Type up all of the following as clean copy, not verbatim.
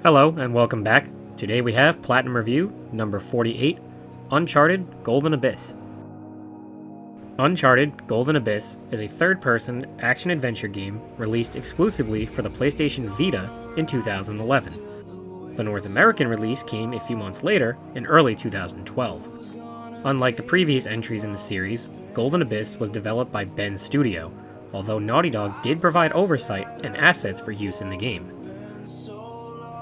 Hello and welcome back. Today we have Platinum Review number 48, Uncharted Golden Abyss. Uncharted Golden Abyss is a third-person action-adventure game released exclusively for the PlayStation Vita in 2011. The North American release came a few months later in early 2012. Unlike the previous entries in the series, Golden Abyss was developed by Bend Studio, although Naughty Dog did provide oversight and assets for use in the game.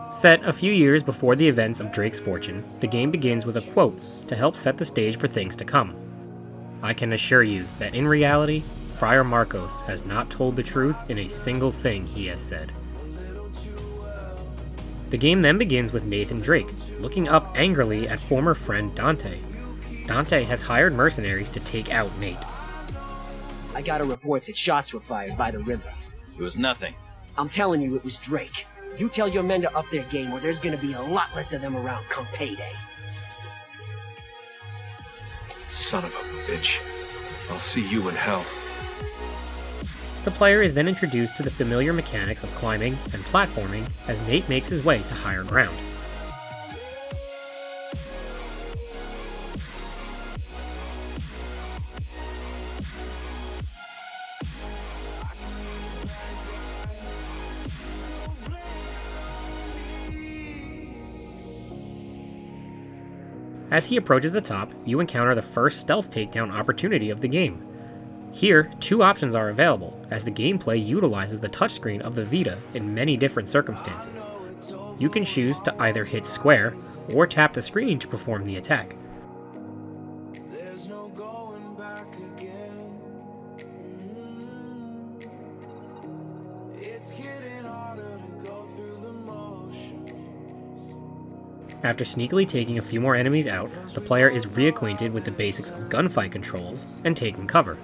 Set a few years before the events of Drake's fortune, the game begins with a quote to help set the stage for things to come. I can assure you that in reality, Friar Marcos has not told the truth in a single thing he has said. The game then begins with Nathan Drake, looking up angrily at former friend Dante. Dante has hired mercenaries to take out Nate. I got a report that shots were fired by the river. It was nothing. I'm telling you, it was Drake. You tell your men to up their game or there's gonna be a lot less of them around come payday. Son of a bitch. I'll see you in hell. The player is then introduced to the familiar mechanics of climbing and platforming as Nate makes his way to higher ground. As he approaches the top, you encounter the first stealth takedown opportunity of the game. Here, two options are available, as the gameplay utilizes the touchscreen of the Vita in many different circumstances. You can choose to either hit square or tap the screen to perform the attack. After sneakily taking a few more enemies out, the player is reacquainted with the basics of gunfight controls and taking cover.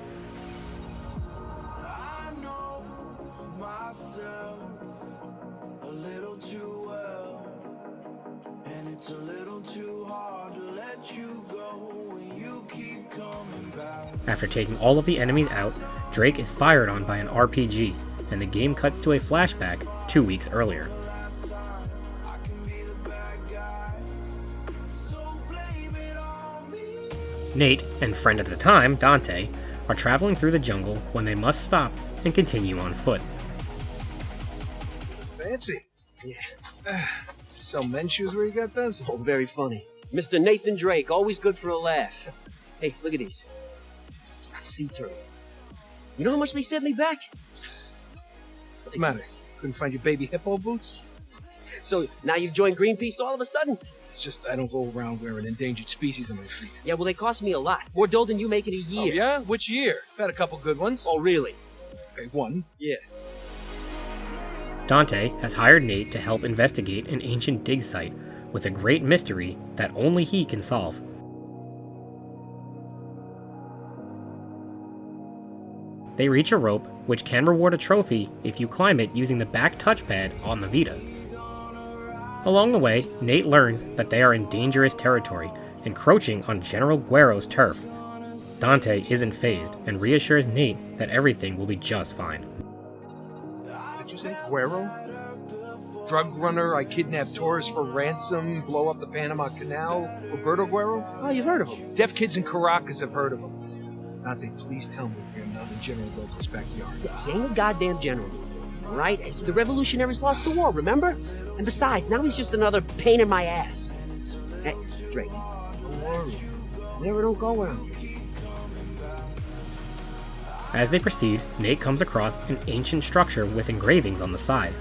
After taking all of the enemies out, Drake is fired on by an RPG, and the game cuts to a flashback 2 weeks earlier. Nate, and friend at the time, Dante, are traveling through the jungle when they must stop and continue on foot. Fancy. Yeah. Sell men's shoes where you got those? Oh, very funny. Mr. Nathan Drake, always good for a laugh. Hey, look at these. Sea turtle. You know how much they sent me back? What's the matter? Couldn't find your baby hippo boots? So now you've joined Greenpeace all of a sudden? It's just I don't go around wearing endangered species on my feet. Yeah, well, they cost me a lot. More dough than you make in a year. Oh, yeah? Which year? I've had a couple good ones. Oh, really? Okay, one. Yeah. Dante has hired Nate to help investigate an ancient dig site with a great mystery that only he can solve. They reach a rope, which can reward a trophy if you climb it using the back touchpad on the Vita. Along the way, Nate learns that they are in dangerous territory, encroaching on General Guero's turf. Dante isn't fazed and reassures Nate that everything will be just fine. Did you say Guero? Drug runner, I kidnap tourists for ransom, blow up the Panama Canal, Roberto Guero? Oh, you've heard of him. Deaf kids in Caracas have heard of him. Dante, please tell me you're not in General Lopez's backyard. He ain't a goddamn general. Right? The revolutionaries lost the war, remember? And besides, now he's just another pain in my ass. Hey, Drake. Don't worry. Never don't go around. As they proceed, Nate comes across an ancient structure with engravings on the side.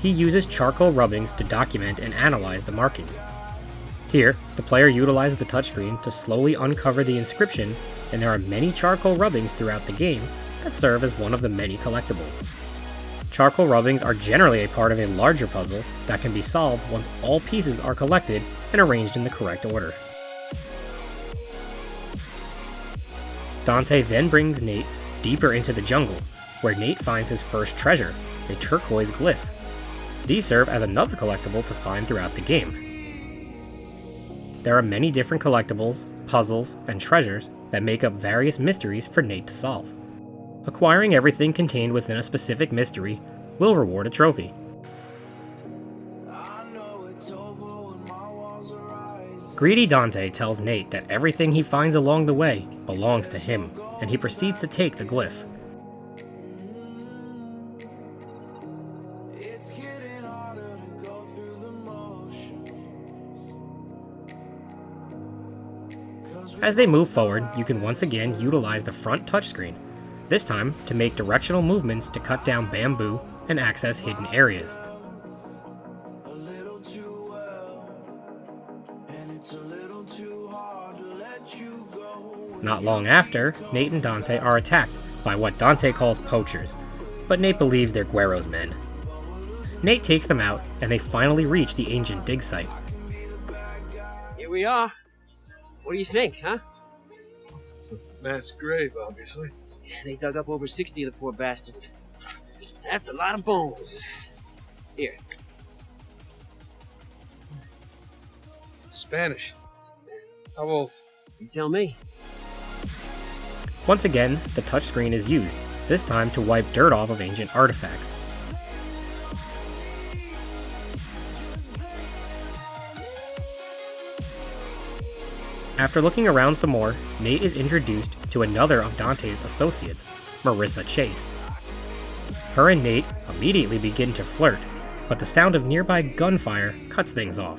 He uses charcoal rubbings to document and analyze the markings. Here, the player utilizes the touchscreen to slowly uncover the inscription, and there are many charcoal rubbings throughout the game that serve as one of the many collectibles. Charcoal rubbings are generally a part of a larger puzzle that can be solved once all pieces are collected and arranged in the correct order. Dante then brings Nate deeper into the jungle, where Nate finds his first treasure, a turquoise glyph. These serve as another collectible to find throughout the game. There are many different collectibles, puzzles, and treasures that make up various mysteries for Nate to solve. Acquiring everything contained within a specific mystery will reward a trophy. Greedy Dante tells Nate that everything he finds along the way belongs to him, and he proceeds to take the glyph. As they move forward, you can once again utilize the front touchscreen, this time to make directional movements to cut down bamboo and access hidden areas. Not long after, Nate and Dante are attacked by what Dante calls poachers, but Nate believes they're Guero's men. Nate takes them out, and they finally reach the ancient dig site. Here we are. What do you think, huh? It's a mass grave, obviously. They dug up over 60 of the poor bastards. That's a lot of bones. Here. Spanish. How old? You tell me. Once again, the touchscreen is used, this time to wipe dirt off of ancient artifacts. After looking around some more, Nate is introduced to another of Dante's associates, Marissa Chase. Her and Nate immediately begin to flirt, but the sound of nearby gunfire cuts things off.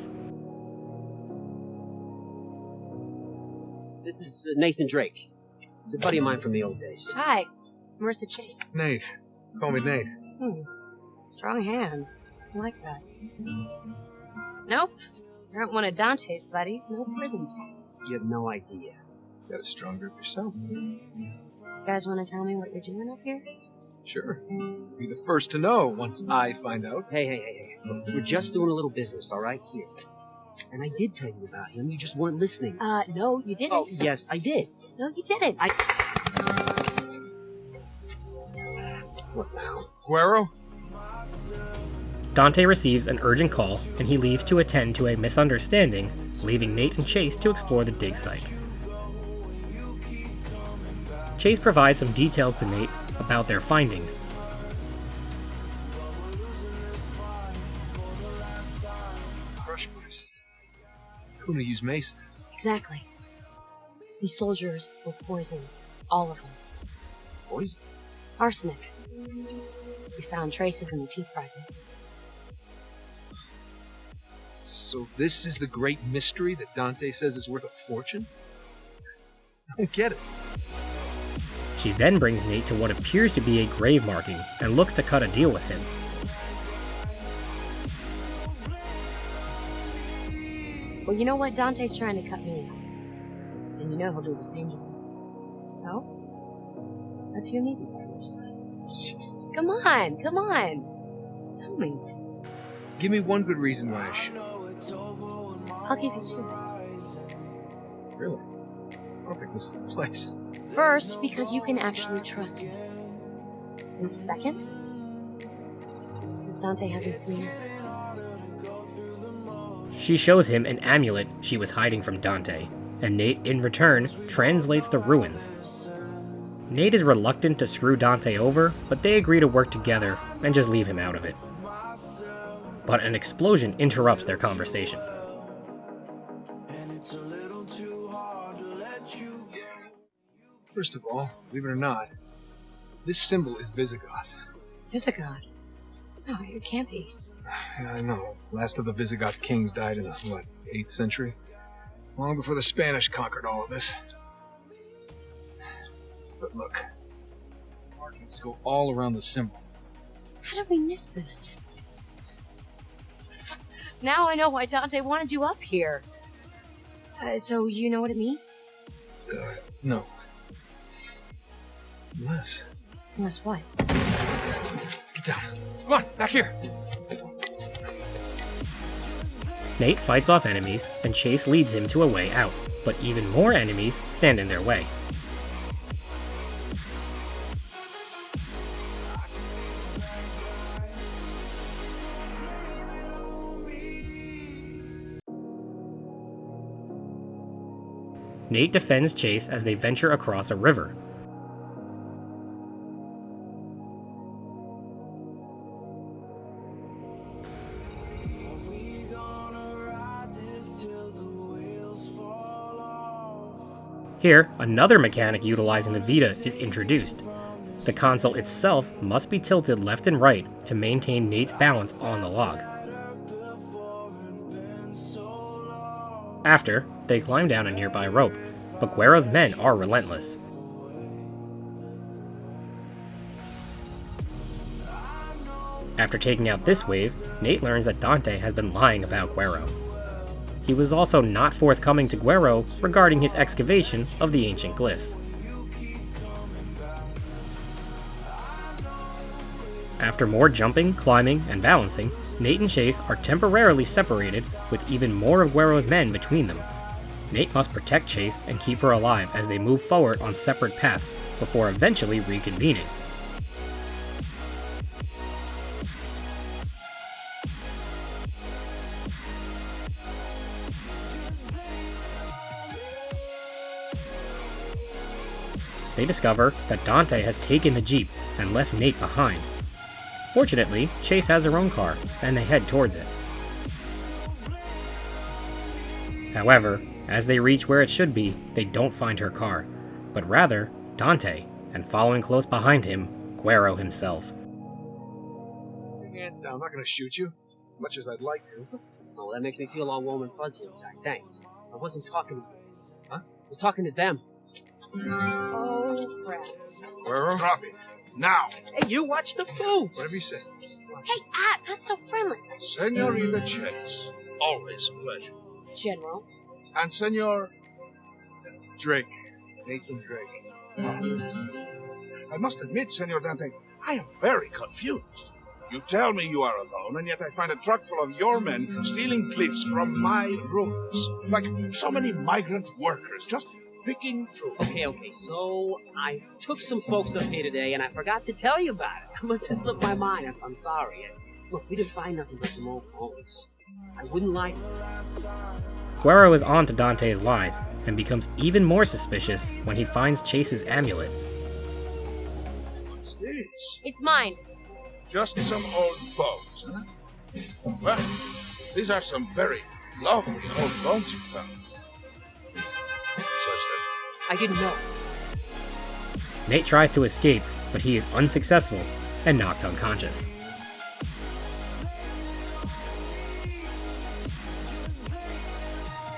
This is Nathan Drake. He's a buddy of mine from the old days. Hi, Marissa Chase. Nate. Call me Nate. Strong hands. I like that. Nope. You aren't one of Dante's buddies. No prison tats. You have no idea. Got a strong grip yourself. You guys want to tell me what you're doing up here? Sure. Be the first to know once I find out. Hey. Look, we're just doing a little business, all right? Here. And I did tell you about him. You just weren't listening. No, you didn't. Oh, yes, I did. No, you didn't. What now? Guero? Dante receives an urgent call, and he leaves to attend to a misunderstanding, leaving Nate and Chase to explore the dig site. Chase provides some details to Nate about their findings. Crush boys. Couldn't use maces. Exactly. These soldiers were poisoned. All of them. Poison? Arsenic. We found traces in the teeth fragments. So this is the great mystery that Dante says is worth a fortune? I don't get it. She then brings Nate to what appears to be a grave marking and looks to cut a deal with him. Well, you know what? Dante's trying to cut me out. And you know he'll do the same to you. So, let's you meet me partners. Jeez. Come on. Tell me. Give me one good reason why I should. I'll give you two. Really? I don't think this is the place. First, because you can actually trust me. And second, because Dante hasn't seen us. She shows him an amulet she was hiding from Dante, and Nate, in return, translates the ruins. Nate is reluctant to screw Dante over, but they agree to work together and just leave him out of it. But an explosion interrupts their conversation. First of all, believe it or not, this symbol is Visigoth. Visigoth? No, it can't be. Yeah, I know. Last of the Visigoth kings died in the, 8th century? Long before the Spanish conquered all of this. But look, markings go all around the symbol. How did we miss this? Now I know why Dante wanted you up here. So you know what it means? No. Unless. Unless what? Get down. Come on, back here. Nate fights off enemies, and Chase leads him to a way out, but even more enemies stand in their way. Nate defends Chase as they venture across a river. Here, another mechanic utilizing the Vita is introduced. The console itself must be tilted left and right to maintain Nate's balance on the log. After, they climb down a nearby rope, but Guero's men are relentless. After taking out this wave, Nate learns that Dante has been lying about Guero. He was also not forthcoming to Guero regarding his excavation of the ancient glyphs. After more jumping, climbing, and balancing, Nate and Chase are temporarily separated with even more of Guero's men between them. Nate must protect Chase and keep her alive as they move forward on separate paths before eventually reconvening. They discover that Dante has taken the Jeep and left Nate behind. Fortunately, Chase has her own car, and they head towards it. However, as they reach where it should be, they don't find her car, but rather Dante, and following close behind him, Guero himself. Put your hands down. I'm not going to shoot you, as much as I'd like to. Oh, that makes me feel all warm and fuzzy inside. Thanks. I wasn't talking to you. Huh? I was talking to them. Oh, crap. Guero? Drop it. Now. Hey, you watch the boots! Whatever you say. Hey, that's so friendly. Senorita Chase. Always a pleasure. General. And Senor... Drake. Nathan Drake. I must admit, Senor Dante, I am very confused. You tell me you are alone, and yet I find a truck full of your men stealing glyphs from my rooms. Like so many migrant workers, just picking fruit. Okay, so I took some folks up here today, and I forgot to tell you about it. I must have slipped my mind. I'm sorry. Look, we didn't find nothing but some old clothes. I wouldn't lie to you. Guero is on to Dante's lies, and becomes even more suspicious when he finds Chase's amulet. What's this? It's mine. Just some old bones, huh? Well, these are some very lovely old bones you found. I didn't know. Nate tries to escape, but he is unsuccessful and knocked unconscious.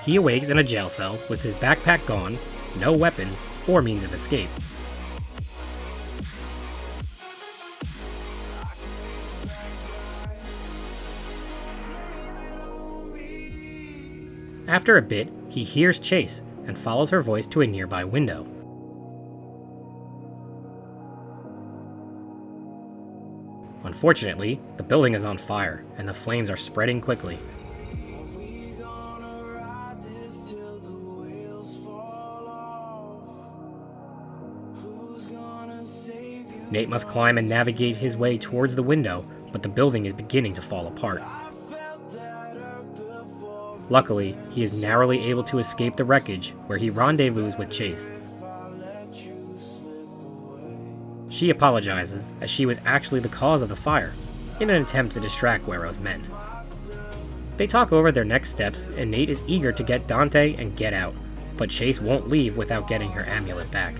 He awakes in a jail cell with his backpack gone, no weapons or means of escape. After a bit, he hears Chase and follows her voice to a nearby window. Unfortunately, the building is on fire, and the flames are spreading quickly. Nate must climb and navigate his way towards the window, but the building is beginning to fall apart. Luckily, he is narrowly able to escape the wreckage, where he rendezvous with Chase. She apologizes, as she was actually the cause of the fire, in an attempt to distract Guero's men. They talk over their next steps, and Nate is eager to get Dante and get out, but Chase won't leave without getting her amulet back.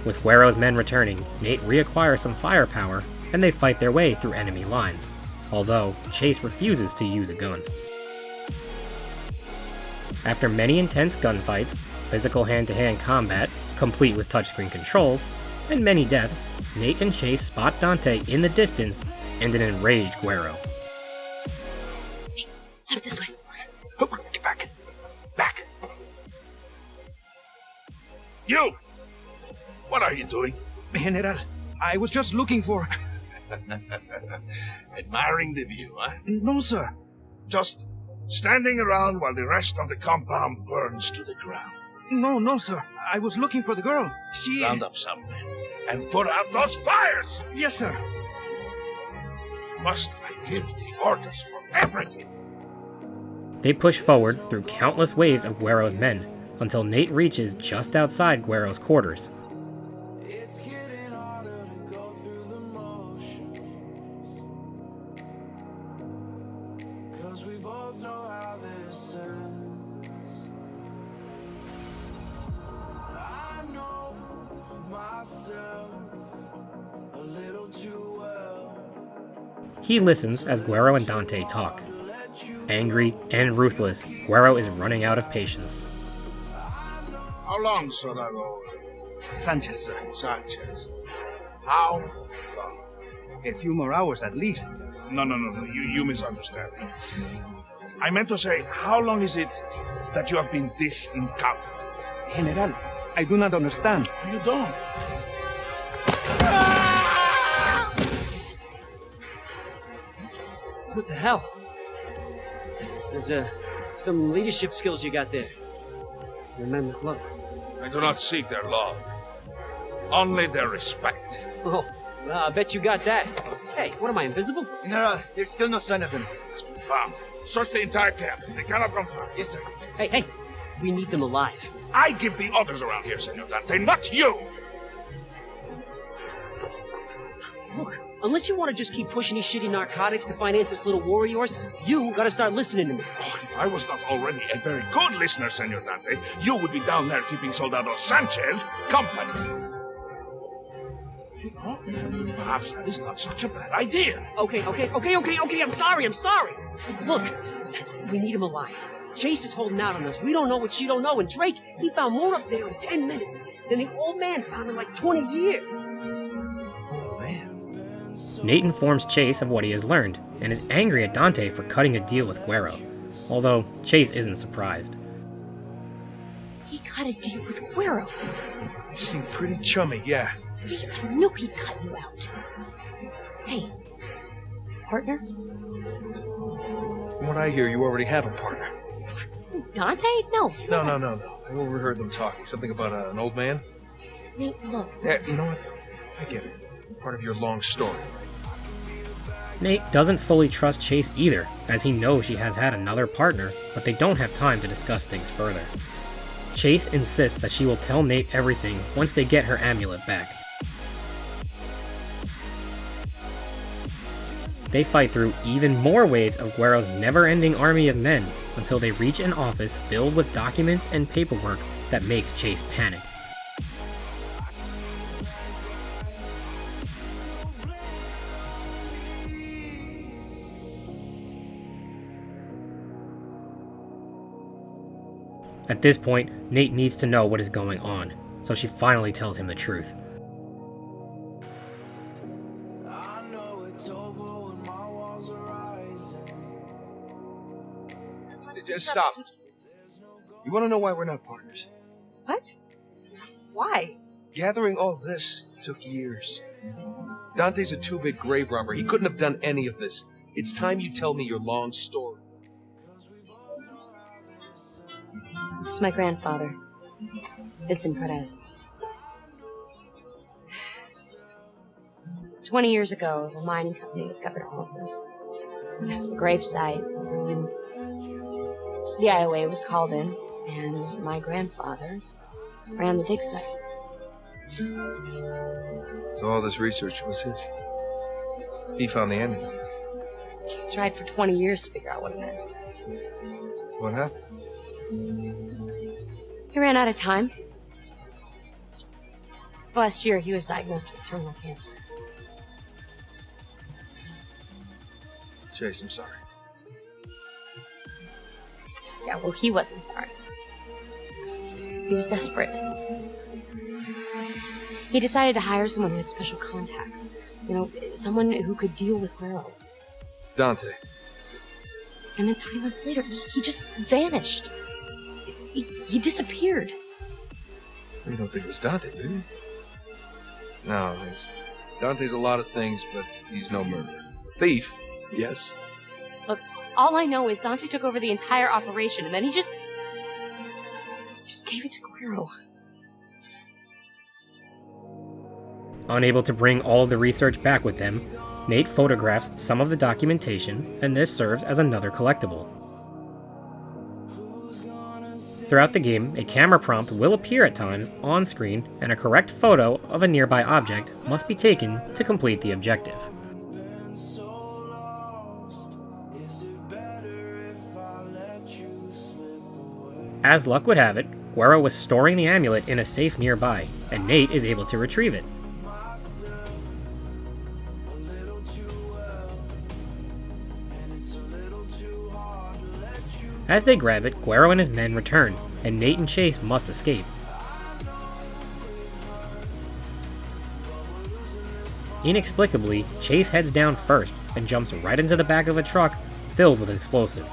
With Guero's men returning, Nate reacquires some firepower, and they fight their way through enemy lines, although Chase refuses to use a gun. After many intense gunfights, physical hand-to-hand combat, complete with touchscreen controls, and many deaths, Nate and Chase spot Dante in the distance and an enraged Guero. It's up this way. Oh, get back. Back. You! What are you doing? General, I was just looking for... Admiring the view, huh? No, sir. Just standing around while the rest of the compound burns to the ground. No, sir. I was looking for the girl. She... Round up some men and put out those fires! Yes, sir. Must I give the orders for everything? They push forward through countless waves of Guero's men, until Nate reaches just outside Guero's quarters. He listens as Guerrero and Dante talk. Angry and ruthless, Guerrero is running out of patience. How long, Soldado Sanchez, sir. Sanchez? How long? A few more hours at least. No. You misunderstand me. I meant to say, how long is it that you have been disincapable? General, I do not understand. You don't. What the hell? There's some leadership skills you got there. Tremendous love. I do not seek their love, only their respect. Oh, well, I bet you got that. Hey, what am I, invisible? General, there's still no sign of him. It's been found. Search the entire camp. They cannot run far. Yes, sir. Hey, we need them alive. I give the orders around here, Senor Dante, not you! Look, unless you want to just keep pushing these shitty narcotics to finance this little war of yours, you gotta start listening to me. Oh, if I was not already a very good listener, Senor Dante, you would be down there keeping Soldado Sanchez company. You know, perhaps that is not such a bad idea. Okay, I'm sorry. Look, we need him alive. Chase is holding out on us. We don't know what she don't know, and Drake, he found more up there in 10 minutes than the old man found in like 20 years. Nate informs Chase of what he has learned, and is angry at Dante for cutting a deal with Guerrero, although Chase isn't surprised. He cut a deal with Guerrero. You seem pretty chummy, yeah. See, I knew he'd cut you out. Hey, partner? From what I hear, you already have a partner. Dante? No. No. I overheard them talking. Something about an old man? Nate, look. Yeah, you know what? I get it. Part of your long story. Nate doesn't fully trust Chase either, as he knows she has had another partner, but they don't have time to discuss things further. Chase insists that she will tell Nate everything once they get her amulet back. They fight through even more waves of Guerrero's never-ending army of men until they reach an office filled with documents and paperwork that makes Chase panic. At this point, Nate needs to know what is going on, so she finally tells him the truth. Stop. You want to know why we're not partners? What? Why? Gathering all this took years. Dante's a too-big grave robber. He couldn't have done any of this. It's time you tell me your long story. This is my grandfather, Vincent Perez. 20 years ago, the mining company discovered all of this. Gravesite, ruins. The IOA was called in, and my grandfather ran the dig site. So all this research was his. He found the amulet. He tried for 20 years to figure out what it meant. What happened? He ran out of time. Last year, he was diagnosed with terminal cancer. Chase, I'm sorry. Yeah, well, he wasn't sorry. He was desperate. He decided to hire someone who had special contacts. You know, someone who could deal with Guerrero. Dante. And then 3 months later, he just vanished. He disappeared. You don't think it was Dante, do you? No, Dante's a lot of things, but he's no murderer. Thief, yes. Look, all I know is Dante took over the entire operation, and then he just gave it to Guerrero. Unable to bring all of the research back with them, Nate photographs some of the documentation, and this serves as another collectible. Throughout the game, a camera prompt will appear at times on screen, and a correct photo of a nearby object must be taken to complete the objective. As luck would have it, Guerrero was storing the amulet in a safe nearby, and Nate is able to retrieve it. As they grab it, Guerrero and his men return, and Nate and Chase must escape. Inexplicably, Chase heads down first and jumps right into the back of a truck filled with explosives.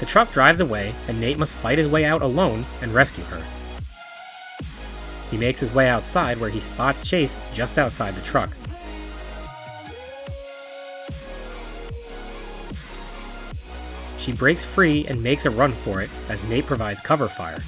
The truck drives away, and Nate must fight his way out alone and rescue her. He makes his way outside where he spots Chase just outside the truck. She breaks free and makes a run for it as Nate provides cover fire.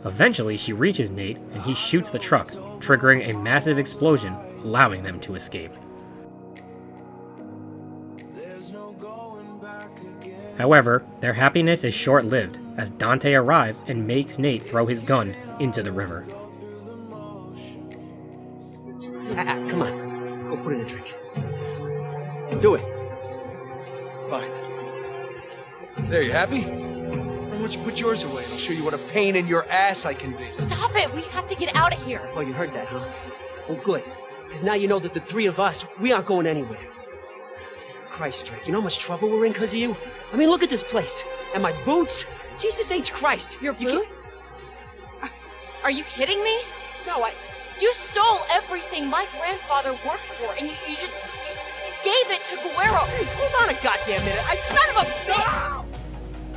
Eventually, she reaches Nate and he shoots the truck, triggering a massive explosion, allowing them to escape. However, their happiness is short-lived as Dante arrives and makes Nate throw his gun into the river. Come on. Go put in a drink. Do it. Fine. There, you happy? Why don't you put yours away? I'll show you what a pain in your ass I can be. Stop it! We have to get out of here. Oh, you heard that, huh? Well, good. Because now you know that the three of us, we aren't going anywhere. Christ, Drake, you know how much trouble we're in because of you? I mean, look at this place. And my boots. Jesus H. Christ. Your You can't- boots? Are you kidding me? No, You stole everything my grandfather worked for, and you gave it to Guerrero. Hey, hold on a goddamn minute. Son of a bitch!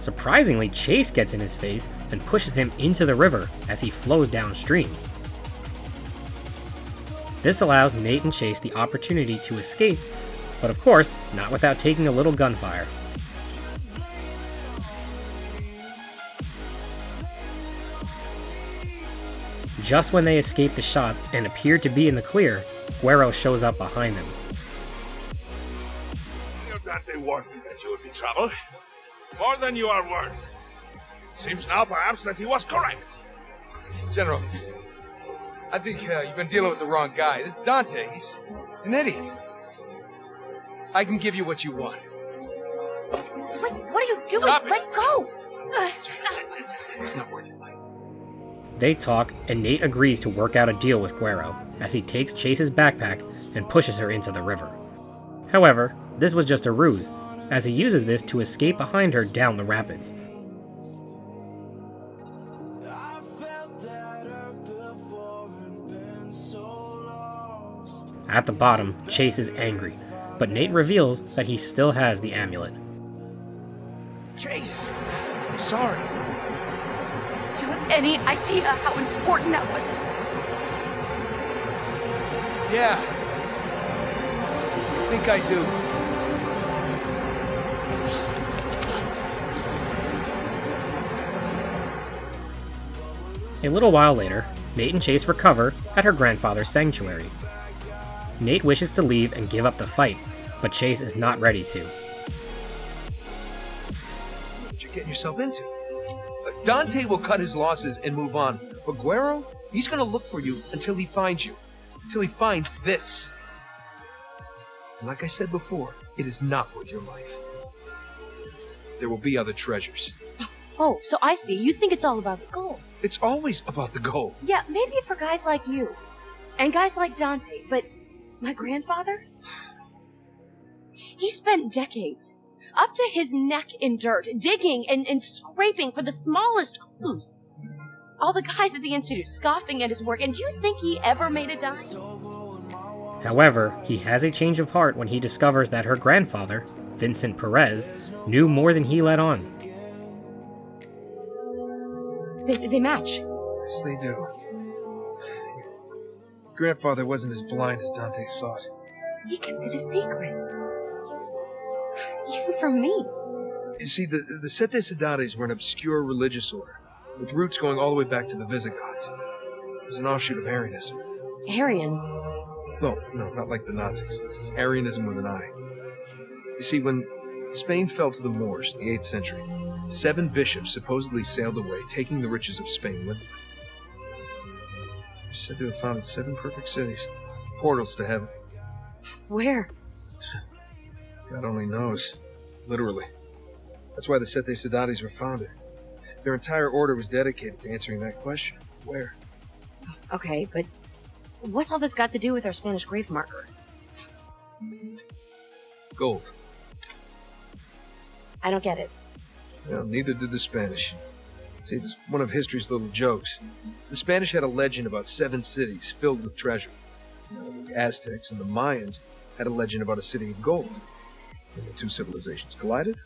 Surprisingly, Chase gets in his face and pushes him into the river as he flows downstream. This allows Nate and Chase the opportunity to escape, but of course, not without taking a little gunfire. Just when they escape the shots and appear to be in the clear, Guerrero shows up behind them. Dante warned me that you would be trouble. More than you are worth. It seems now, perhaps, that he was correct. General, I think you've been dealing with the wrong guy. This is Dante. He's an idiot. I can give you what you want. Wait, what are you doing? Stop it. Let go! It's not worth it. They talk, and Nate agrees to work out a deal with Guerrero as he takes Chase's backpack and pushes her into the river. However, this was just a ruse, as he uses this to escape behind her down the rapids. At the bottom, Chase is angry, but Nate reveals that he still has the amulet. Chase, I'm sorry. Do you have any idea how important that was to me? Yeah. I think I do. A little while later, Nate and Chase recover at her grandfather's sanctuary. Nate wishes to leave and give up the fight, but Chase is not ready to. What you're getting yourself into? Dante will cut his losses and move on, but Guerrero, he's gonna look for you until he finds you. Until he finds this. And like I said before, it is not worth your life. There will be other treasures. Oh, so I see. You think it's all about the gold. It's always about the gold. Yeah, maybe for guys like you. And guys like Dante, but my grandfather? He spent decades, up to his neck in dirt, digging and scraping for the smallest clues. All the guys at the Institute scoffing at his work, and do you think he ever made a dime? However, he has a change of heart when he discovers that her grandfather, Vincent Perez, knew more than he let on. They match. Yes, they do. Grandfather wasn't as blind as Dante thought. He kept it a secret. Even from me. You see, the Sete Cidades were an obscure religious order, with roots going all the way back to the Visigoths. It was an offshoot of Arianism. Aryans. No, not like the Nazis. It's Arianism with an I. You see, when Spain fell to the Moors in the 8th century, 7 bishops supposedly sailed away, taking the riches of Spain with them. They said to have founded 7 perfect cities, portals to heaven. Where? God only knows. Literally. That's why the Sete Cidades were founded. Their entire order was dedicated to answering that question. Where? Okay, but what's all this got to do with our Spanish grave marker? Gold. I don't get it. Well, neither did the Spanish. See, it's one of history's little jokes. The Spanish had a legend about 7 cities filled with treasure. The Aztecs and the Mayans had a legend about a city of gold. When the 2 civilizations collided,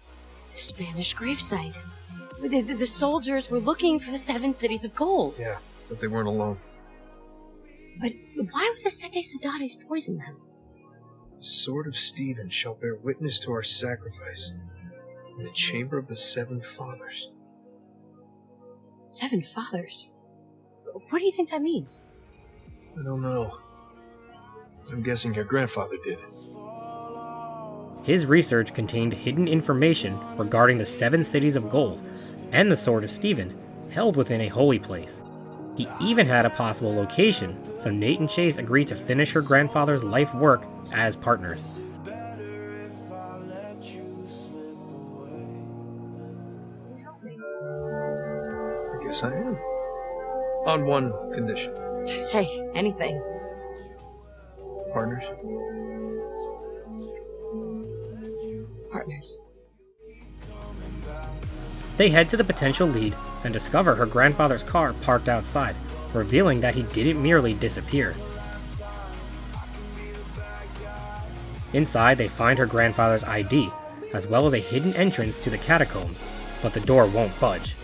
The Spanish gravesite. The soldiers were looking for the 7 cities of gold. yeah, but they weren't alone. But why would the Sete Cidades poison them? The sword of Stephen shall bear witness to our sacrifice in the chamber of the 7 fathers. 7 fathers? What do you think that means? I don't know. I'm guessing your grandfather did. His research contained hidden information regarding the 7 cities of gold and the Sword of Stephen, held within a holy place. He even had a possible location, so Nate and Chase agreed to finish her grandfather's life work as partners. I guess I am. On one condition. Hey, anything. Partners? Partners. They head to the potential lead and discover her grandfather's car parked outside, revealing that he didn't merely disappear. Inside, they find her grandfather's ID, as well as a hidden entrance to the catacombs, but the door won't budge.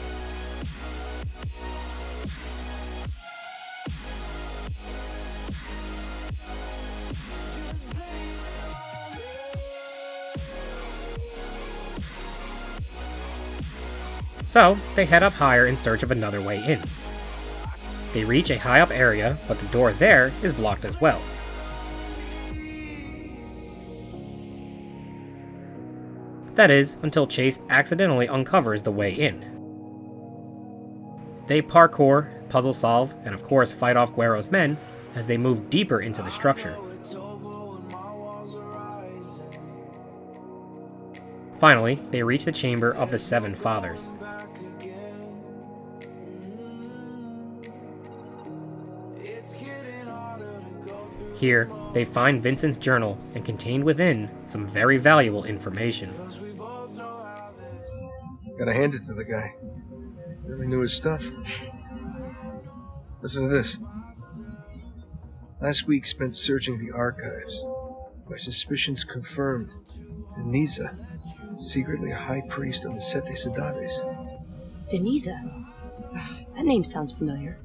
So, they head up higher in search of another way in. They reach a high up area, but the door there is blocked as well. That is, until Chase accidentally uncovers the way in. They parkour, puzzle solve, and of course fight off Guero's men as they move deeper into the structure. Finally, they reach the chamber of the 7 fathers. Here, they find Vincent's journal and contained within some very valuable information. Gotta hand it to the guy. Really knew his stuff. Listen to this. Last week spent searching the archives. My suspicions confirmed. Deniza, secretly a high priest of the Sete Cidades. Deniza? That name sounds familiar.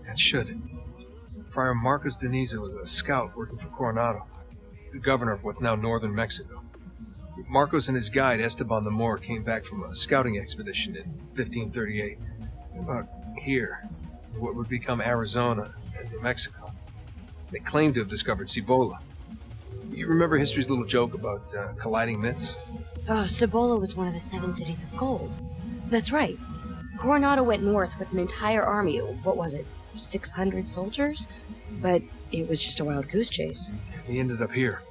That should. Friar Marcos Deniza was a scout working for Coronado. He's the governor of what's now northern Mexico. Marcos and his guide Esteban the Moor came back from a scouting expedition in 1538. About here, in what would become Arizona and New Mexico. They claimed to have discovered Cibola. You remember history's little joke about colliding myths? Oh, Cibola was one of the 7 cities of gold. That's right. Coronado went north with an entire army. What was it? 600 soldiers? But it was just a wild goose chase. They ended up here,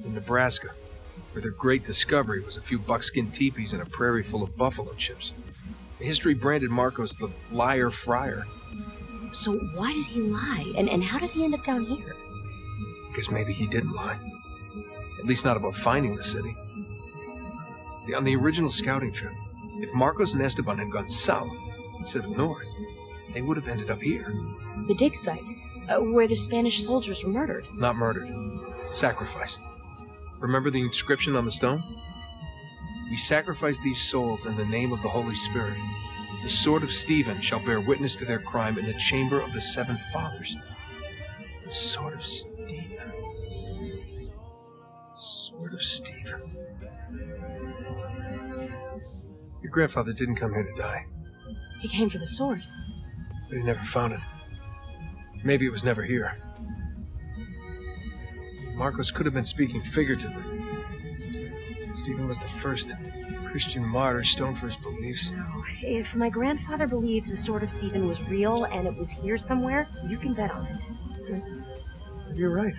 in Nebraska, where their great discovery was a few buckskin teepees and a prairie full of buffalo chips. History branded Marcos the liar friar. So why did he lie? And how did he end up down here? Guess maybe he didn't lie. At least not about finding the city. See, on the original scouting trip, if Marcos and Esteban had gone south instead of north, they would have ended up here. The dig site, where the Spanish soldiers were murdered. Not murdered. Sacrificed. Remember the inscription on the stone? We sacrifice these souls in the name of the Holy Spirit. The sword of Stephen shall bear witness to their crime in the chamber of the 7 fathers. The sword of Stephen. Sword of Stephen. Your grandfather didn't come here to die. He came for the sword. But he never found it. Maybe it was never here. Marcos could have been speaking figuratively. Stephen was the first Christian martyr stoned for his beliefs. No, if my grandfather believed the Sword of Stephen was real and it was here somewhere, you can bet on it. You're right.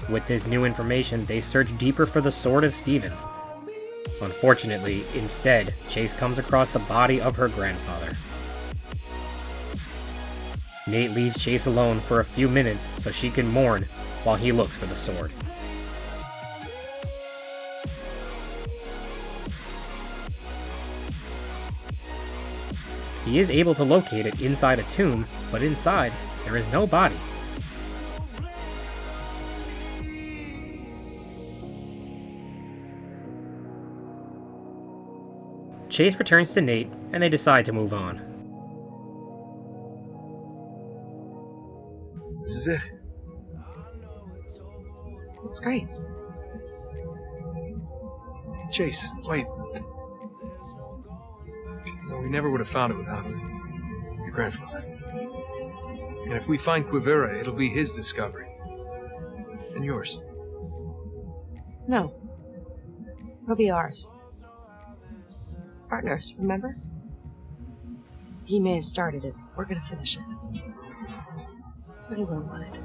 With this new information, they search deeper for the Sword of Stephen. Unfortunately, instead, Chase comes across the body of her grandfather. Nate leaves Chase alone for a few minutes so she can mourn while he looks for the sword. He is able to locate it inside a tomb, but inside, there is no body. Chase returns to Nate, and they decide to move on. This is it. It's great. Chase, wait. No, we never would have found it without your grandfather. And if we find Quivira, it'll be his discovery. And yours. No. It'll be ours. Partners, remember? He may have started it. We're gonna finish it. That's what he wanted.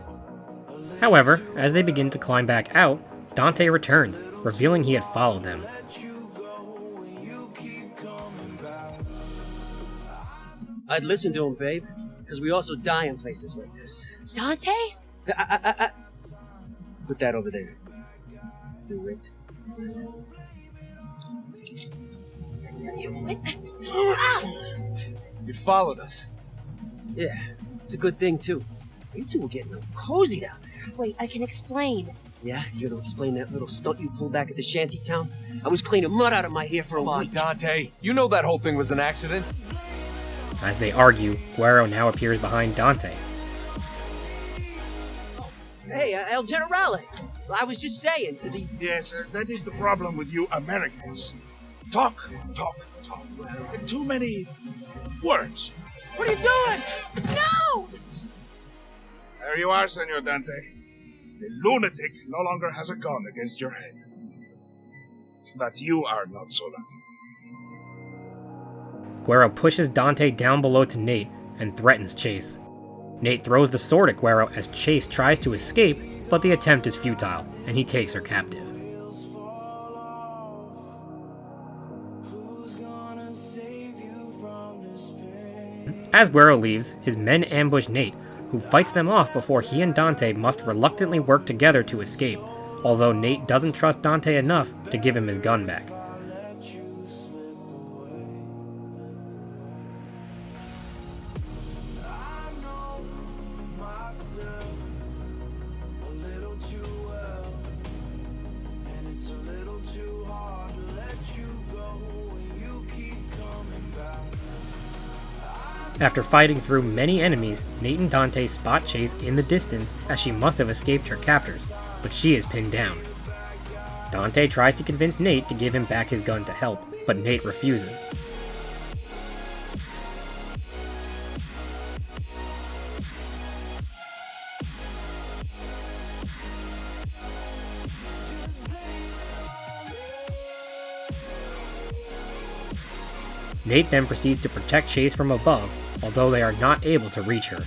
However, as they begin to climb back out, Dante returns, revealing he had followed them. I'd listen to him, babe, because we also die in places like this. Dante? Put that over there. Do it. You followed us. Yeah, it's a good thing, too. You two were getting cozy down there. Wait, I can explain. Yeah, you gonna explain that little stunt you pulled back at the shanty town? I was cleaning mud out of my hair for a Come on, week. Dante. You know that whole thing was an accident. As they argue, Guerrero now appears behind Dante. Hey, El Generale. I was just saying to these... Yes, that is the problem with you Americans. Talk, talk, talk. Too many words. What are you doing? No! There you are, Senor Dante. The lunatic no longer has a gun against your head. But you are not so lucky. Guerrero pushes Dante down below to Nate and threatens Chase. Nate throws the sword at Guerrero as Chase tries to escape, but the attempt is futile, and he takes her captive. As Guerrero leaves, his men ambush Nate, who fights them off before he and Dante must reluctantly work together to escape, although Nate doesn't trust Dante enough to give him his gun back. After fighting through many enemies, Nate and Dante spot Chase in the distance as she must have escaped her captors, but she is pinned down. Dante tries to convince Nate to give him back his gun to help, but Nate refuses. Nate then proceeds to protect Chase from above, although they are not able to reach her.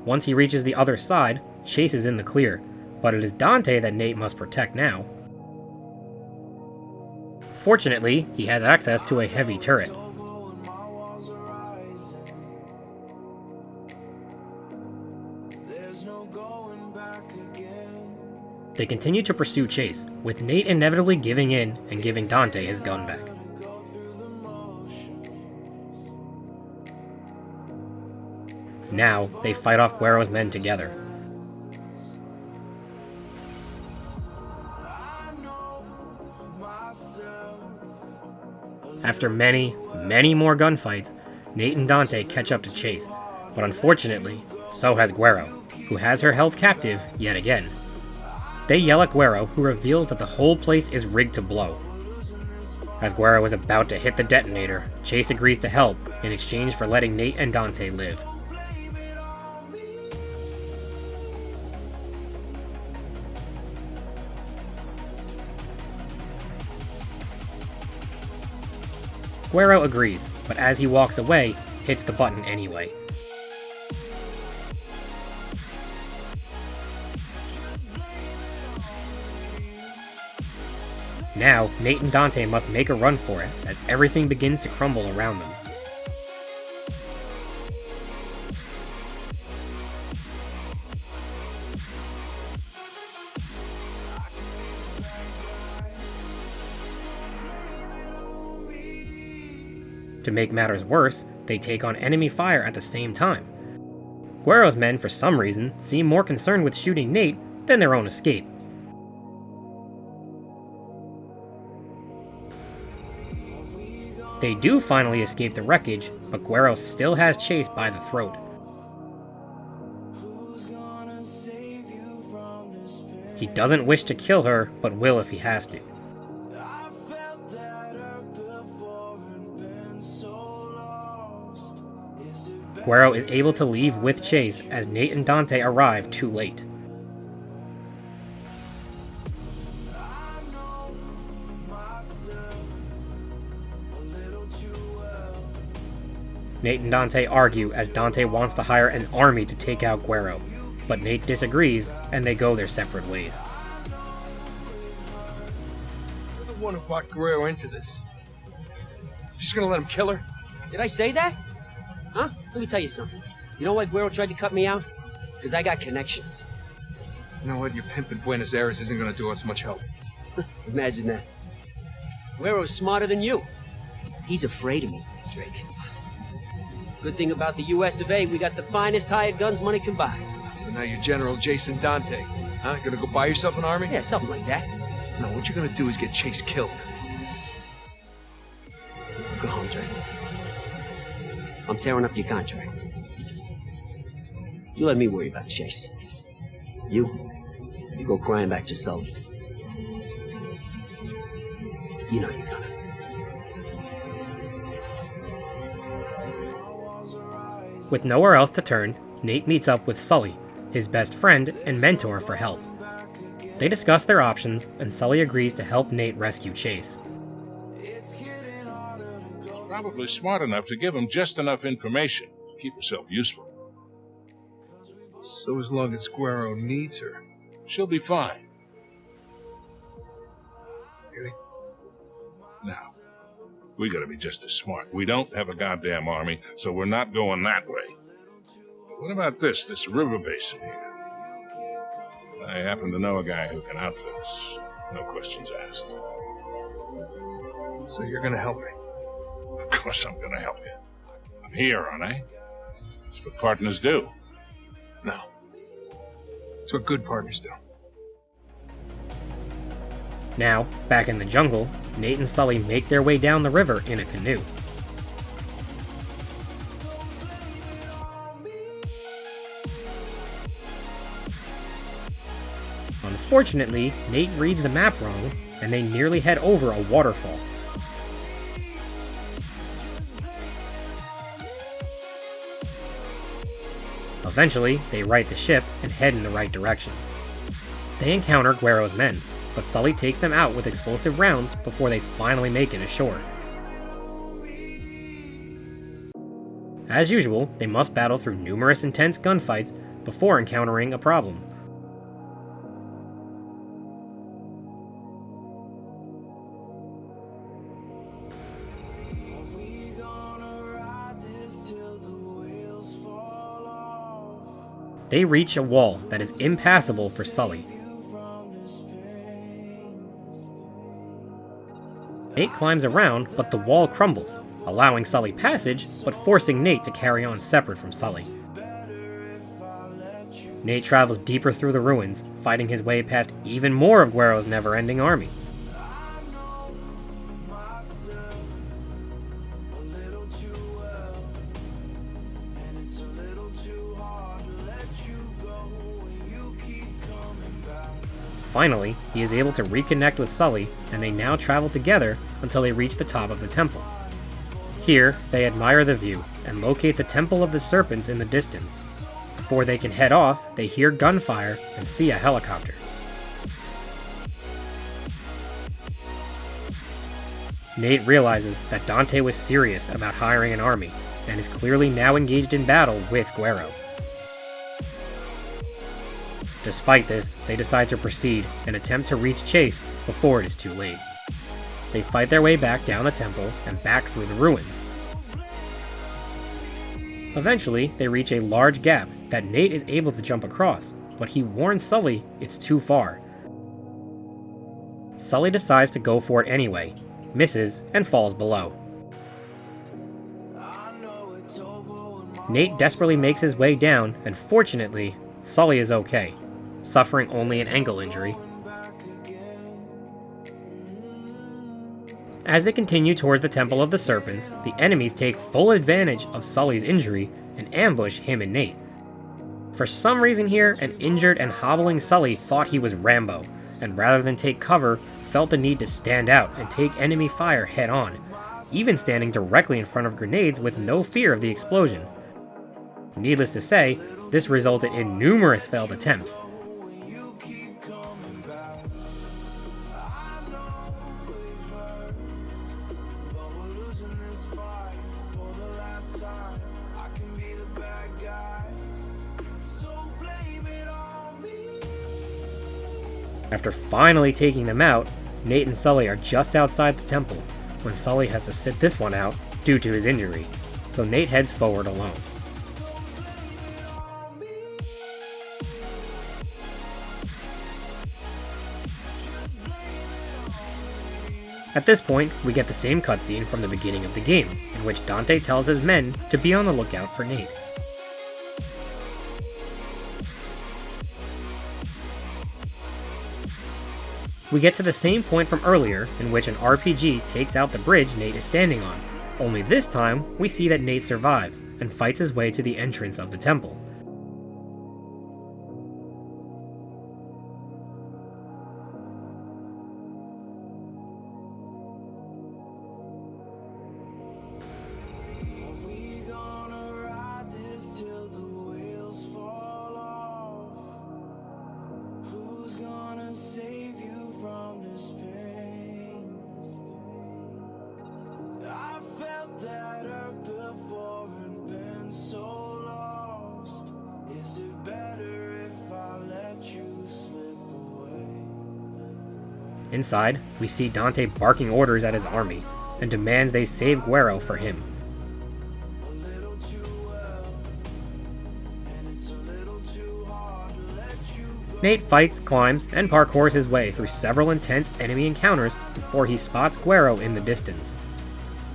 Once he reaches the other side, Chase is in the clear, but it is Dante that Nate must protect now. Fortunately, he has access to a heavy turret. They continue to pursue Chase, with Nate inevitably giving in and giving Dante his gun back. Now, they fight off Guerrero's men together. After many, many more gunfights, Nate and Dante catch up to Chase, but unfortunately, so has Guerrero, who has her held captive yet again. They yell at Guerrero, who reveals that the whole place is rigged to blow. As Guerrero is about to hit the detonator, Chase agrees to help in exchange for letting Nate and Dante live. Guerrero agrees, but as he walks away, hits the button anyway. Now, Nate and Dante must make a run for it, as everything begins to crumble around them. To make matters worse, they take on enemy fire at the same time. Guerrero's men, for some reason, seem more concerned with shooting Nate than their own escape. They do finally escape the wreckage, but Guerrero still has Chase by the throat. He doesn't wish to kill her, but will if he has to. Guerrero is able to leave with Chase as Nate and Dante arrive too late. Nate and Dante argue as Dante wants to hire an army to take out Guerrero, but Nate disagrees and they go their separate ways. You're the one who brought Guerrero into this. Just gonna let him kill her? Did I say that? Huh? Let me tell you something. You know why Guerrero tried to cut me out? Because I got connections. You know what? Your pimp in Buenos Aires isn't gonna do us much help. Imagine that. Guerrero's smarter than you. He's afraid of me, Drake. Good thing about the US of A, we got the finest hired guns money can buy. So now you're General Jason Dante. Huh? Gonna go buy yourself an army? Yeah, something like that. No, what you're gonna do is get Chase killed. Go home, Drake. I'm tearing up your contract. You let me worry about Chase. You go crying back to Sully. You know you're gonna. With nowhere else to turn, Nate meets up with Sully, his best friend and mentor, for help. They discuss their options, and Sully agrees to help Nate rescue Chase. She's probably smart enough to give him just enough information to keep herself useful. So as long as Guerrero needs her. She'll be fine. Okay? Now, we gotta be just as smart. We don't have a goddamn army, so we're not going that way. What about this river basin here? I happen to know a guy who can outfit us. No questions asked. So you're gonna help me? Of course I'm gonna help you. I'm here, aren't I? That's what partners do. No. It's what good partners do. Now, back in the jungle, Nate and Sully make their way down the river in a canoe. Unfortunately, Nate reads the map wrong, and they nearly head over a waterfall. Eventually, they right the ship and head in the right direction. They encounter Guerrero's men, but Sully takes them out with explosive rounds before they finally make it ashore. As usual, they must battle through numerous intense gunfights before encountering a problem. They reach a wall that is impassable for Sully. Nate climbs around, but the wall crumbles, allowing Sully passage, but forcing Nate to carry on separate from Sully. Nate travels deeper through the ruins, fighting his way past even more of Guerrero's never-ending army. Finally, he is able to reconnect with Sully, and they now travel together until they reach the top of the temple. Here, they admire the view and locate the Temple of the Serpents in the distance. Before they can head off, they hear gunfire and see a helicopter. Nate realizes that Dante was serious about hiring an army, and is clearly now engaged in battle with Guerrero. Despite this, they decide to proceed and attempt to reach Chase before it is too late. They fight their way back down the temple and back through the ruins. Eventually, they reach a large gap that Nate is able to jump across, but he warns Sully it's too far. Sully decides to go for it anyway, misses, and falls below. Nate desperately makes his way down, and fortunately, Sully is okay, suffering only an ankle injury. As they continue towards the Temple of the Serpents, the enemies take full advantage of Sully's injury and ambush him and Nate. For some reason here, an injured and hobbling Sully thought he was Rambo, and rather than take cover, felt the need to stand out and take enemy fire head on, even standing directly in front of grenades with no fear of the explosion. Needless to say, this resulted in numerous failed attempts. After finally taking them out, Nate and Sully are just outside the temple, when Sully has to sit this one out due to his injury, so Nate heads forward alone. At this point, we get the same cutscene from the beginning of the game, in which Dante tells his men to be on the lookout for Nate. We get to the same point from earlier, in which an RPG takes out the bridge Nate is standing on, only this time we see that Nate survives, and fights his way to the entrance of the temple. Inside, we see Dante barking orders at his army, and demands they save Guerrero for him. Nate fights, climbs, and parkours his way through several intense enemy encounters before he spots Guerrero in the distance.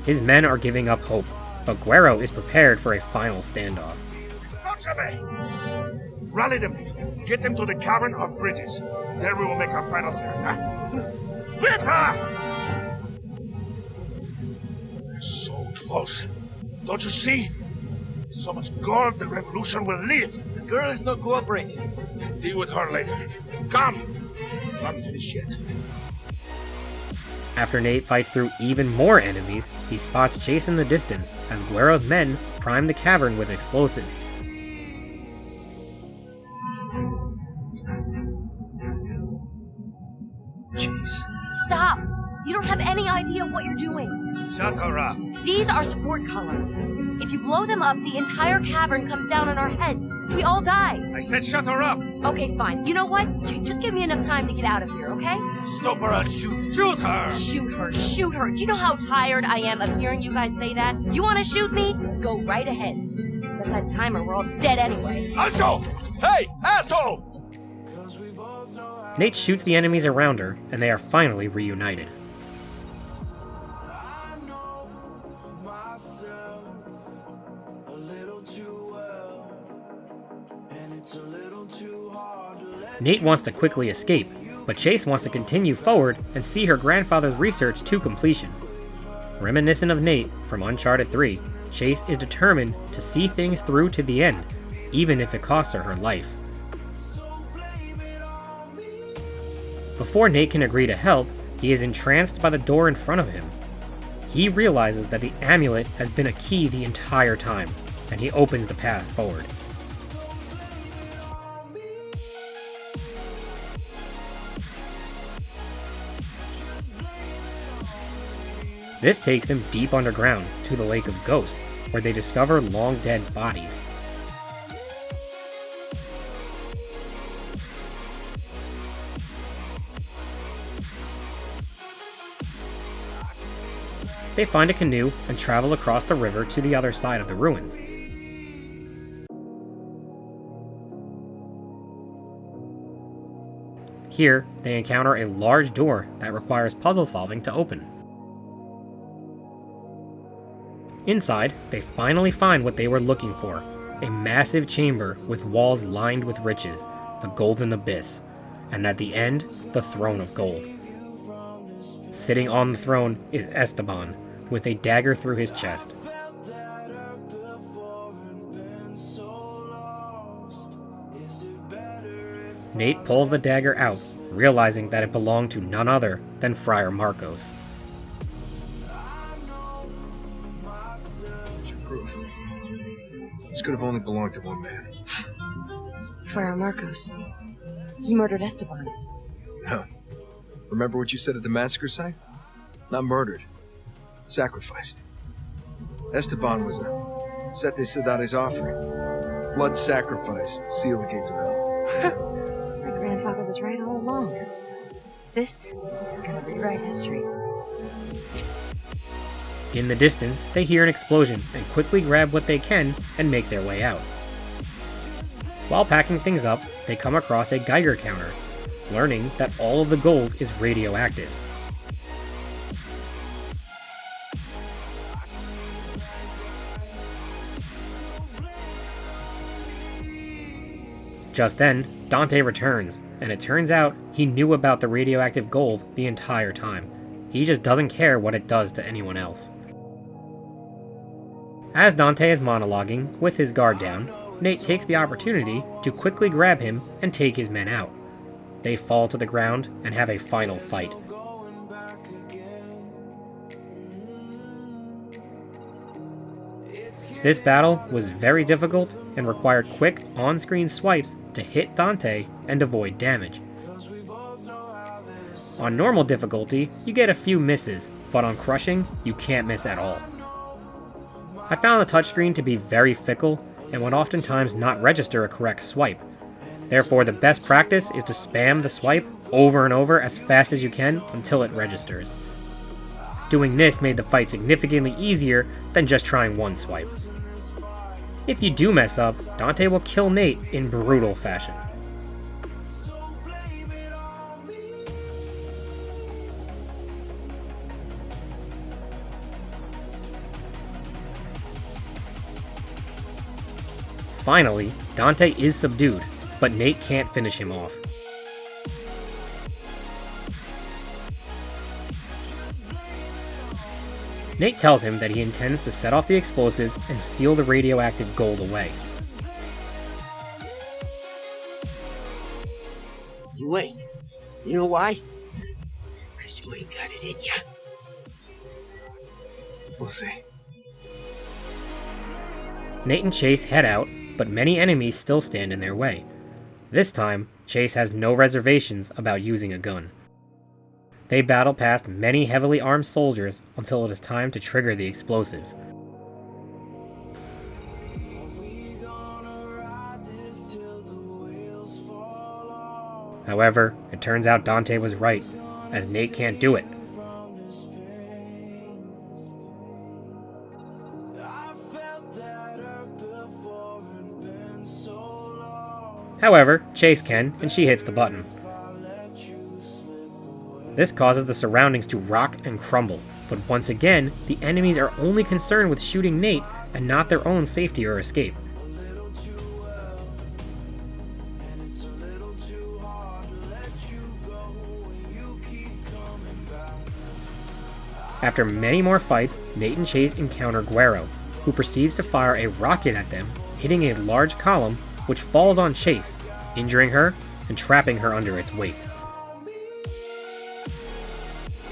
His men are giving up hope, but Guerrero is prepared for a final standoff. Rally them! Get them to the cavern of bridges. There we will make our final stand. Vita! They're so close. Don't you see? So much gold, the revolution will live. The girl is not cooperating. Deal with her later. Come! Not finished yet. After Nate fights through even more enemies, he spots Chase in the distance as Guerrero's men prime the cavern with explosives. Chase. Stop! You don't have any idea what you're doing. Shut her up. These are support columns. If you blow them up, the entire cavern comes down on our heads. We all die. I said shut her up. Okay, fine. You know what? Just give me enough time to get out of here, okay? Stop her, I'll shoot. Shoot her. Shoot her, shoot her. Do you know how tired I am of hearing you guys say that? You want to shoot me? Go right ahead. Set that timer, we're all dead anyway. Let's go! Hey, assholes! Nate shoots the enemies around her, and they are finally reunited. Nate wants to quickly escape, but Chase wants to continue forward and see her grandfather's research to completion. Reminiscent of Nate from Uncharted 3, Chase is determined to see things through to the end, even if it costs her life. Before Nate can agree to help, he is entranced by the door in front of him. He realizes that the amulet has been a key the entire time, and he opens the path forward. This takes them deep underground to the Lake of Ghosts, where they discover long-dead bodies. They find a canoe and travel across the river to the other side of the ruins. Here, they encounter a large door that requires puzzle solving to open. Inside, they finally find what they were looking for, a massive chamber with walls lined with riches, the Golden Abyss, and at the end, the Throne of Gold. Sitting on the throne is Esteban, with a dagger through his chest. Nate pulls the dagger out, realizing that it belonged to none other than Friar Marcos. Proof. This could have only belonged to one man. Friar Marcos. He murdered Esteban. Huh. Remember what you said at the massacre site? Not murdered. Sacrificed. Esteban was a Sete Ciudades offering. Blood sacrificed to seal the gates of hell. My grandfather was right all along. This is gonna rewrite history. In the distance, they hear an explosion and quickly grab what they can and make their way out. While packing things up, they come across a Geiger counter, learning that all of the gold is radioactive. Just then, Dante returns, and it turns out he knew about the radioactive gold the entire time. He just doesn't care what it does to anyone else. As Dante is monologuing, with his guard down, Nate takes the opportunity to quickly grab him and take his men out. They fall to the ground and have a final fight. This battle was very difficult and required quick on-screen swipes to hit Dante and avoid damage. On normal difficulty, you get a few misses, but on crushing, you can't miss at all. I found the touchscreen to be very fickle and would oftentimes not register a correct swipe. Therefore, the best practice is to spam the swipe over and over as fast as you can until it registers. Doing this made the fight significantly easier than just trying one swipe. If you do mess up, Dante will kill Nate in brutal fashion. Finally, Dante is subdued, but Nate can't finish him off. Nate tells him that he intends to set off the explosives and seal the radioactive gold away. You ain't. You know why? 'Cause you ain't got it in ya. We'll see. Nate and Chase head out, but many enemies still stand in their way. This time, Chase has no reservations about using a gun. They battle past many heavily armed soldiers until it is time to trigger the explosive. However, it turns out Dante was right, as Nate can't do it. However, Chase can, and she hits the button. This causes the surroundings to rock and crumble, but once again, the enemies are only concerned with shooting Nate and not their own safety or escape. After many more fights, Nate and Chase encounter Guerrero, who proceeds to fire a rocket at them, hitting a large column which falls on Chase, injuring her and trapping her under its weight.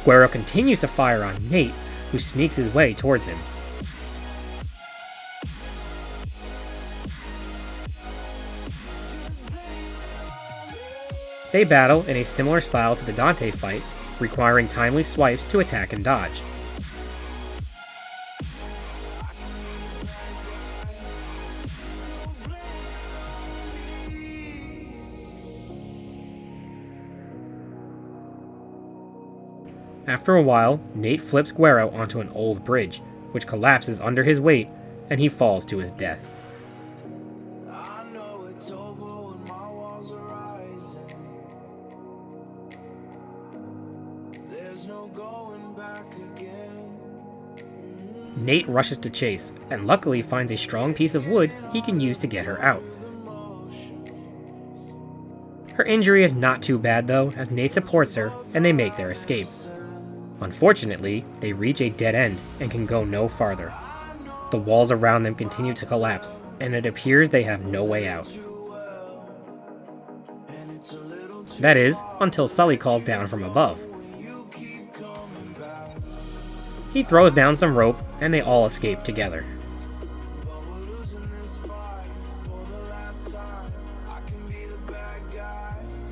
Guerrero continues to fire on Nate, who sneaks his way towards him. They battle in a similar style to the Dante fight, requiring timely swipes to attack and dodge. After a while, Nate flips Guerrero onto an old bridge, which collapses under his weight, and he falls to his death. Nate rushes to Chase, and luckily finds a strong piece of wood he can use to get her out. Her injury is not too bad though, as Nate supports her, and they make their escape. Unfortunately, they reach a dead end and can go no farther. The walls around them continue to collapse, and it appears they have no way out. That is, until Sully calls down from above. He throws down some rope, and they all escape together.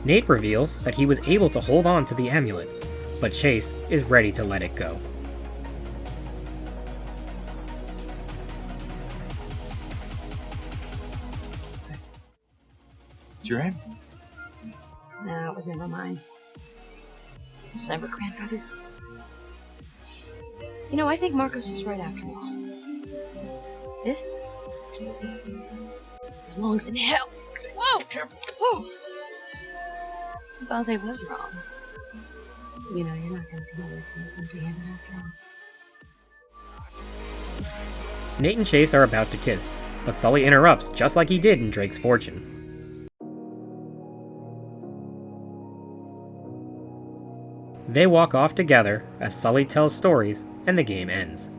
Nate reveals that he was able to hold on to the amulet, but Chase is ready to let it go. It's your amulet. No, it was never mine. It was never grandfather's. You know, I think Marco's was right after all. This belongs in hell. Whoa! Careful. Whoa! Balde was wrong. You know, you're not going to come away from this empty-handed after all. Nate and Chase are about to kiss, but Sully interrupts just like he did in Drake's Fortune. They walk off together as Sully tells stories and the game ends.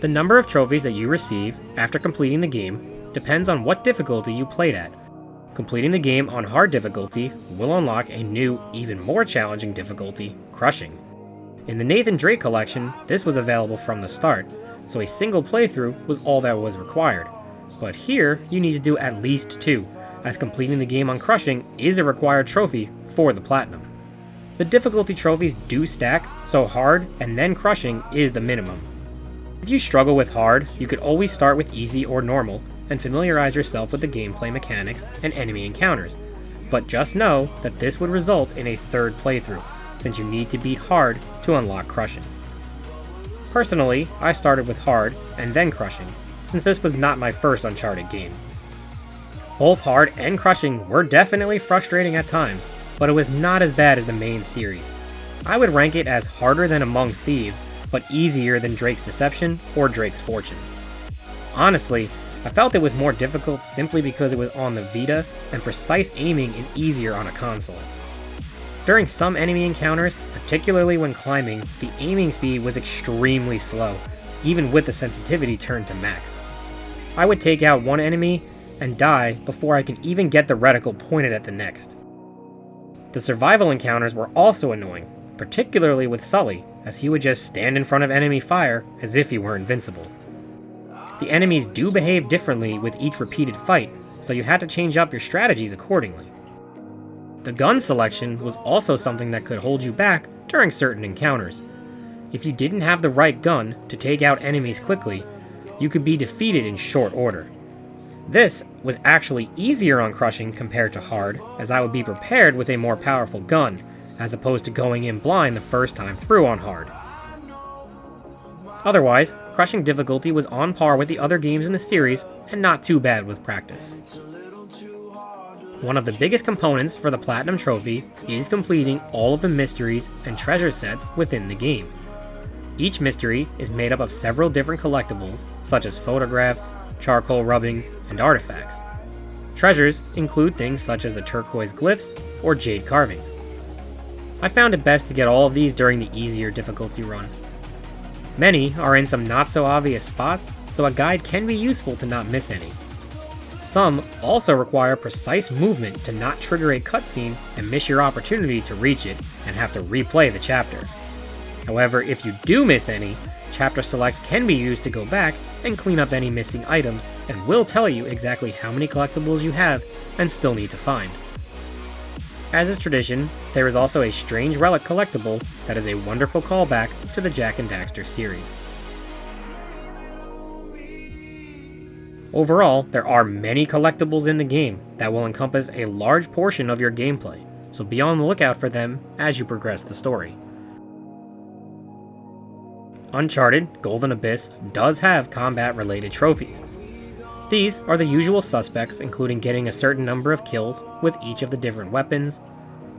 The number of trophies that you receive after completing the game depends on what difficulty you played at. Completing the game on hard difficulty will unlock a new, even more challenging difficulty, Crushing. In the Nathan Drake collection, this was available from the start, so a single playthrough was all that was required. But here, you need to do at least 2, as completing the game on Crushing is a required trophy for the Platinum. The difficulty trophies do stack, so hard and then Crushing is the minimum. If you struggle with hard, you could always start with easy or normal, and familiarize yourself with the gameplay mechanics and enemy encounters, but just know that this would result in a third playthrough, since you need to beat hard to unlock Crushing. Personally, I started with hard and then Crushing, since this was not my first Uncharted game. Both hard and Crushing were definitely frustrating at times, but it was not as bad as the main series. I would rank it as harder than Among Thieves, but easier than Drake's Deception or Drake's Fortune. Honestly, I felt it was more difficult simply because it was on the Vita, and precise aiming is easier on a console. During some enemy encounters, particularly when climbing, the aiming speed was extremely slow, even with the sensitivity turned to max. I would take out one enemy and die before I can even get the reticle pointed at the next. The survival encounters were also annoying, particularly with Sully, as he would just stand in front of enemy fire as if he were invincible. The enemies do behave differently with each repeated fight, so you had to change up your strategies accordingly. The gun selection was also something that could hold you back during certain encounters. If you didn't have the right gun to take out enemies quickly, you could be defeated in short order. This was actually easier on Crushing compared to hard, as I would be prepared with a more powerful gun, as opposed to going in blind the first time through on hard. Otherwise, Crushing difficulty was on par with the other games in the series, and not too bad with practice. One of the biggest components for the Platinum Trophy is completing all of the mysteries and treasure sets within the game. Each mystery is made up of several different collectibles, such as photographs, charcoal rubbings, and artifacts. Treasures include things such as the turquoise glyphs or jade carvings. I found it best to get all of these during the easier difficulty run. Many are in some not so obvious spots, so a guide can be useful to not miss any. Some also require precise movement to not trigger a cutscene and miss your opportunity to reach it and have to replay the chapter. However, if you do miss any, Chapter Select can be used to go back and clean up any missing items and will tell you exactly how many collectibles you have and still need to find. As is tradition, there is also a Strange Relic collectible that is a wonderful callback to the Jak and Daxter series. Overall, there are many collectibles in the game that will encompass a large portion of your gameplay, so be on the lookout for them as you progress the story. Uncharted Golden Abyss does have combat-related trophies. These are the usual suspects, including getting a certain number of kills with each of the different weapons,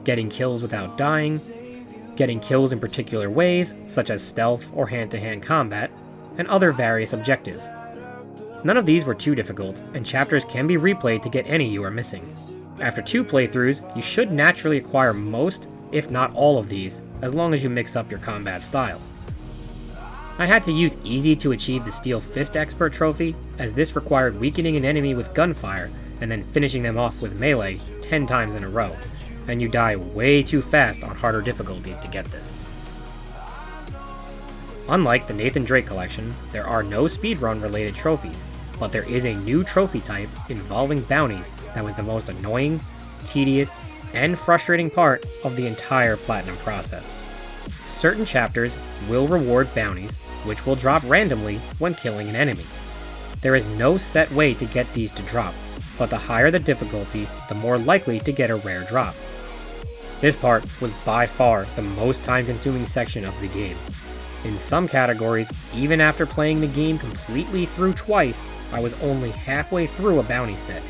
getting kills without dying, getting kills in particular ways, such as stealth or hand-to-hand combat, and other various objectives. None of these were too difficult, and chapters can be replayed to get any you are missing. After 2 playthroughs, you should naturally acquire most, if not all of these, as long as you mix up your combat style. I had to use easy to achieve the Steel Fist Expert trophy, as this required weakening an enemy with gunfire and then finishing them off with melee 10 times in a row, and you die way too fast on harder difficulties to get this. Unlike the Nathan Drake collection, there are no speedrun related trophies, but there is a new trophy type involving bounties that was the most annoying, tedious, and frustrating part of the entire platinum process. Certain chapters will reward bounties, which will drop randomly when killing an enemy. There is no set way to get these to drop, but the higher the difficulty, the more likely to get a rare drop. This part was by far the most time-consuming section of the game. In some categories, even after playing the game completely through twice, I was only halfway through a bounty set.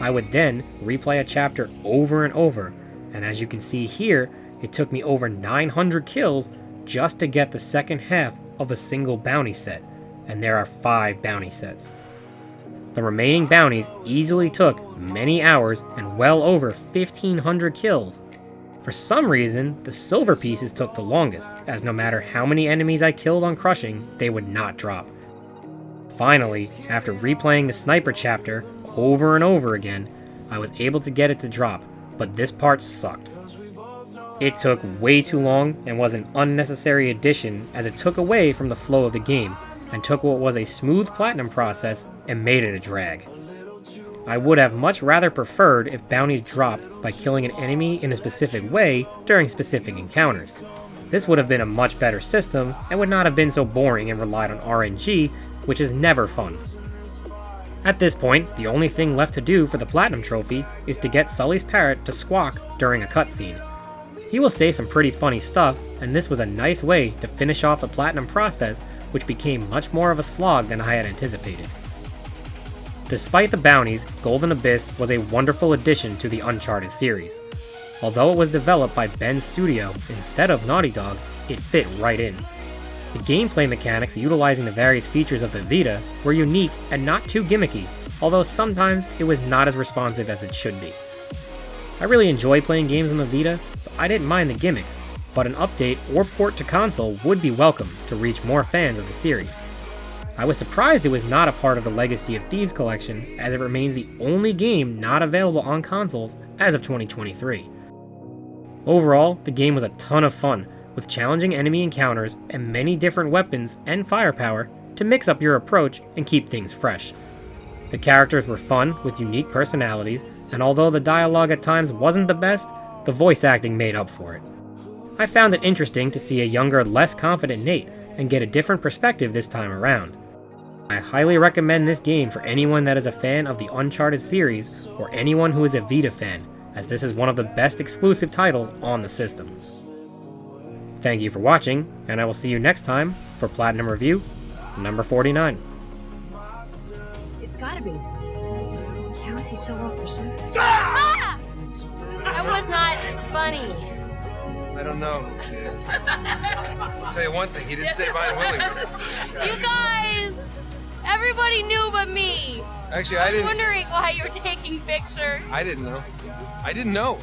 I would then replay a chapter over and over, and as you can see here, it took me over 900 kills just to get the second half of a single bounty set, and there are 5 bounty sets. The remaining bounties easily took many hours and well over 1,500 kills. For some reason, the silver pieces took the longest, as no matter how many enemies I killed on crushing, they would not drop. Finally, after replaying the sniper chapter over and over again, I was able to get it to drop, but this part sucked. It took way too long and was an unnecessary addition, as it took away from the flow of the game and took what was a smooth platinum process and made it a drag. I would have much rather preferred if bounties dropped by killing an enemy in a specific way during specific encounters. This would have been a much better system and would not have been so boring and relied on RNG, which is never fun. At this point, the only thing left to do for the platinum trophy is to get Sully's parrot to squawk during a cutscene. He will say some pretty funny stuff, and this was a nice way to finish off the platinum process, which became much more of a slog than I had anticipated. Despite the bounties, Golden Abyss was a wonderful addition to the Uncharted series. Although it was developed by Ben's studio instead of Naughty Dog, it fit right in. The gameplay mechanics utilizing the various features of the Vita were unique and not too gimmicky, although sometimes it was not as responsive as it should be. I really enjoy playing games on the Vita, so I didn't mind the gimmicks, but an update or port to console would be welcome to reach more fans of the series. I was surprised it was not a part of the Legacy of Thieves collection, as it remains the only game not available on consoles as of 2023. Overall, the game was a ton of fun, with challenging enemy encounters and many different weapons and firepower to mix up your approach and keep things fresh. The characters were fun with unique personalities, and although the dialogue at times wasn't the best, the voice acting made up for it. I found it interesting to see a younger, less confident Nate and get a different perspective this time around. I highly recommend this game for anyone that is a fan of the Uncharted series or anyone who is a Vita fan, as this is one of the best exclusive titles on the system. Thank you for watching, and I will see you next time for Platinum Review number 49. It's gotta be. How is he so well preserved? Ah! That was not funny. I don't know. I'll tell you one thing, he didn't stay behind willingly. You guys! Everybody knew but me. Actually, I was wondering why you were taking pictures. I didn't know. I didn't know.